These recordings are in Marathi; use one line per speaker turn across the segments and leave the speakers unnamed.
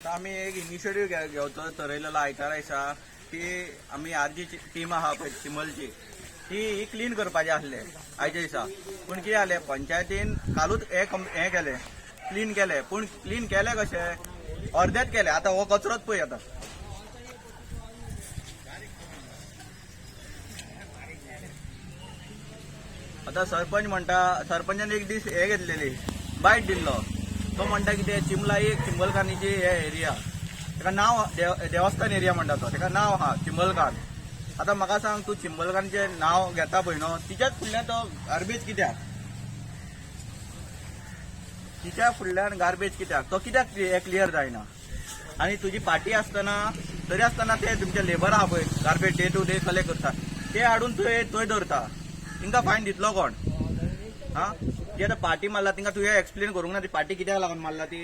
आम्ही एक इनिशिएटिव्ह घेवचो ठरयलेलो आयतारा दिसा की आम्ही आरजी टीम आहा पळय चिमलची ती क्लीन करपाचे आसले आयच्या दिसा पूण कितें जालें पंचायतीन कालूच हे केलें क्लीन केलें पूण क्लीन केलें कशें अर्देच केलें आतां हो कचरोच पळय आतां आतां सरपंच म्हणटा सरपंचान एक दीस हे घेतलेली बायट दिल्लो तो म्हणटा कितें चिमला एक चिंबलकानीची हे एरिया तेका नांव देवस्थान एरिया म्हणटा तो तेका नांव आहा चिंबलकान आतां म्हाका सांग तूं चिंबलकानीचें नांव घेता पळय न्हू तिच्याच फुडल्यान तो गार्बेज कित्याक तिच्या फुडल्यान गार्बेज कित्याक तो कित्याक हे क्लियर जायना आनी तुजी पार्टी आसतना तरी आसतना ते तुमचे लेबर आहा पळय garbage day to day collect करतात ते हाडून थंय दवरता तिंका फायन दितलो कोण हा ती आतां पार्टी मारला तिंका तुवें एक्सप्लेन करूंक ना ती पार्टी कित्याक लागून मारला ती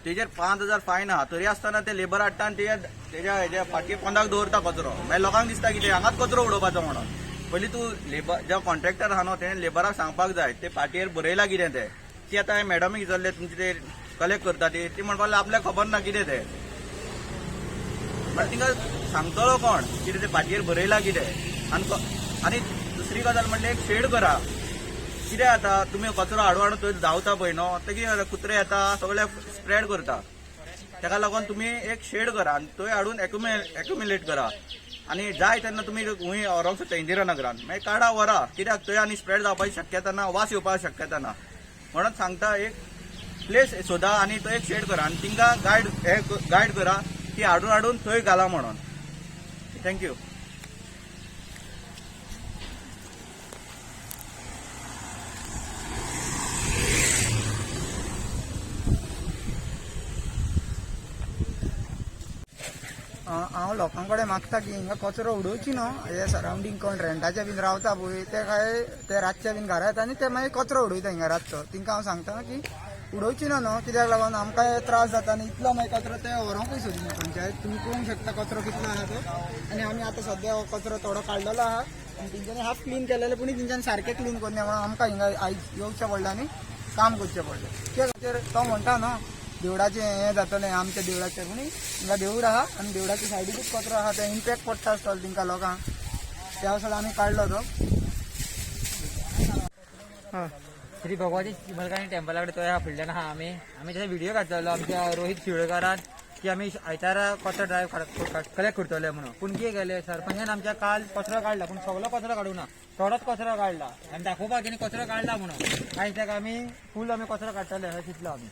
तेजेर 5,000 फायन आहा तरी आसतना ते लेबर हाडटा आनी तेज्या हेज्या फाटके पोंदाक दवरता कचरो मागीर लोकांक दिसता कितें हांगाच कचरो उडोवपाचो म्हणून पयलीं तूं लेबर जो कॉन्ट्रॅक्टर आहा न्हू तेणें लेबराक सांगपाक जाय ते पार्टीयेर बरयला कितें तें ती आतां मॅडमीक विचारलें तुमचे ते कलेक्ट करता ती म्हणपाक लागली आपल्याक खबर ना कितें तें पण तिंका सांगतलो कोण कितें ते पार्टीयेर बरयला कितें आनी दुसरी गजाल म्हणल्यार एक शेड करा कितें जाता तुमी कचरो हाडून थंय धांवता पळय न्हू ते कितें जाता कुत्रे येता सगळे स्प्रेड करता ताका लागून तुमी एक शेड करा आनी थंय हाडून एक्युमुलेट करा आनी जाय तेन्ना तुमी खूंय व्हरोंक शकता इंदिरानगरान मागीर काडा व्हरा कित्याक थंय आनी स्प्रेड जावपाची शक्यता ना वास येवपाची शक्यता ना म्हणून सांगता एक प्लेस सोदा आनी तो एक शेड करा आनी तिंका गायड करा की हाडून थंय घाला म्हणून थँक्यू
हांव लोकां कडेन मागता की हिंगा कचरो उडोवची न्हू हे सरावंडींग कोण रेंटाचे बीन रावता पळय ते काय ते रातचे बीन घरा येता आनी ते मागीर कचरो उडयता हिंगा रातचो तिंका हांव सांगता की उडोवची ना न्हू कित्याक लागून आमकां त्रास जाता आनी इतलो मागीर कचरो ते व्हरोंकूय सोदिना पंचायत तुमी पळोवंक शकता कचरो कितलो आहा तो आनी आमी आतां सद्या हो कचरो थोडो काडलेलो आहा आनी तेंच्यांनी हाफ क्लीन केलेले पूण तेंच्यांनी सारकें क्लीन करना म्हणून आमकां हिंगा आयज येवचें पडलें आनी काम करचें पडलें त्या खातीर तो म्हणटा न्हू देवळाचें हें जातलें आमच्या देवळाचें पूण हिंगा देवूळ आहा आनी देवळाच्या सायडीकूच कचरो आहा ते इम्पॅक्ट पडटा आसतलो तेंकां लोकांक त्या वेळेस आमी काडलो तो
श्री भगवती चिमलकानी टेम्पला कडेन थंय फुडल्यान आहा आमी त्याचा व्हिडिओ काडटलो आमच्या रोहित शिवळकरान की आमी आयतारा कचरो ड्रायव्ह कलेक्ट करतले म्हणून पूण कितें केलें सरपंचान आमच्या काल कचरो काडला पूण सगळो कचरो काडूं ना थोडोच कचरो काडला आनी दाखोवपाक तेणी कचरो काडला म्हणून आयज ताका आमी फूल आमी कचरो काडटले अशें चिंतलो आमी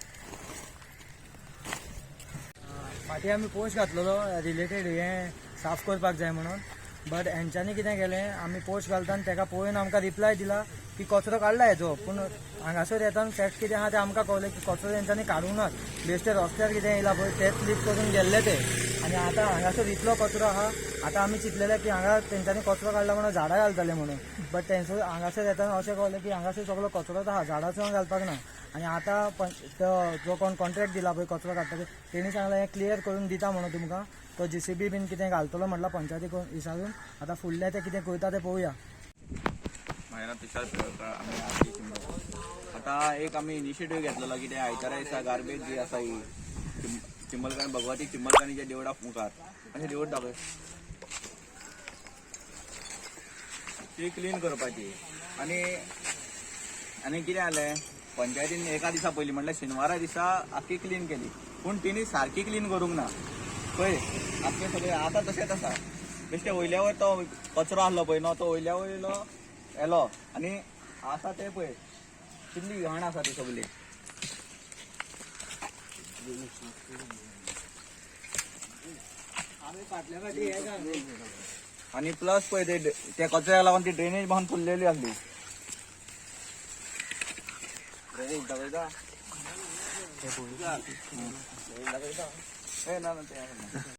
फाटीं आमी पोस्ट घातलेलो रिलेटेड हें साफ करपाक जाय म्हणून बट हेंच्यांनी कितें केलें आमी पोस्ट घालता आनी ताका पळोवन आमकां रिप्लाय दिला की कचरो काडला हेजो पूण हांगासर येताना फॅक्ट कितें आहा तें आमकां कळलें की कचरो तेंच्यांनी काडूंक ना बेश्टे रस्त्यार कितें येयला पळय तेच क्लीप करून गेल्ले ते आनी आतां हांगासर इतलो कचरो आहा आतां आमी चिंतलेले की हांगा तेंच्यांनी कचरो काडला म्हणून झाडां घालतले म्हणून बट तेंचो हांगासर येताना अशें कळलें की हांगासर सगळो कचरोच आहा झाडांचो घालपाक ना आनी आतां जो कोण कॉन्ट्रॅक्ट दिला पळय कचरो काडटा तेणी सांगलें हें क्लियर करून दिता म्हणून तुमकां तो JCB बीन कितें घालतलो म्हटल्यार पंचायती हिसाबून आतां फुडलें तें कितें करता तें पळोवया
आतां एक आमी इनिशिएटिव्ह घेतलेलो कितें आयतारा दिसा गार्बेज जी आसा ही चिंबलकानी भगवती चिंबलकानीच्या देवळा मुखार अशें देवूळ दाखय ती क्लीन करपाची आनी कितें जालें पंचायतीन एका दिसा पयलीं म्हणल्यार शेनवारा दिसा आख्खी क्लीन केली पूण तिणी सारकी क्लीन करूंक ना पळय आख्खें सगळें आतां तशेंच आसा बेश्टे वयल्या वयर तो कचरो आसलो पळय न्हू तो वयल्या वयलो येलो आनी आसा तें पळय कितली घाण आसा ती सगळी आनी प्लस पळय ते कचऱ्याक लागून ती ड्रेनेज बांदून फुललेली आसली ड्रेनेज दाखयता ना